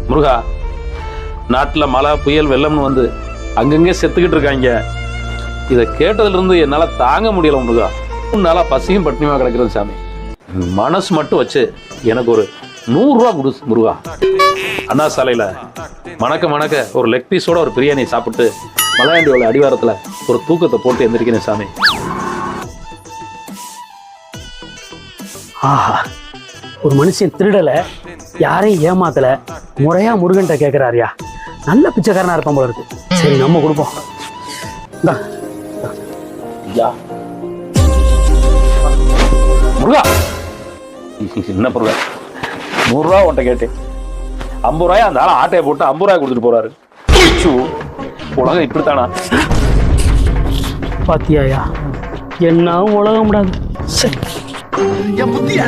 முருகா, நாட்டுல மழை புயல் வெள்ளம்னு வந்து அங்கங்கே செத்துக்கிட்டு இருக்காங்க. இதை கேட்டதுல இருந்து என்னால தாங்க முடியல முருகா. 3 நாளா பசியும் பட்டினியுமா கிடக்கிறது சாமி. மனசு மட்டும் வச்சு எனக்கு ஒரு 100 ரூபா கொடு முருகா. அண்ணா சாலையில மணக்க மணக்க ஒரு லெக் பீஸோட ஒரு பிரியாணி சாப்பிட்டு மலையாண்டியோட அடிவாரத்துல ஒரு தூக்கத்தை போட்டு எந்திரிக்கிறேன் சாமி. ஆஹா, ஒரு மனுஷன் திருடல, யாரையும் ஏமாத்தல, முறையா முருகன்ட்ட கேட்கிறாரியா. நல்ல பிச்சைக்காரனா இருப்பான் போல இருக்கு. சரி, நம்ம கொடுப்போம். முருகா, என்ன பொருள்? 100 ரூபா உன்ட்ட கேட்டேன், 50 ரூபாய் அந்த ஆளை ஆட்டையை போட்டு 50 ரூபாய் கொடுத்துட்டு போறாரு. உலகம் இப்படித்தானா? பாத்தியாயா, என்ன உலகம் விடாது. என் புத்திய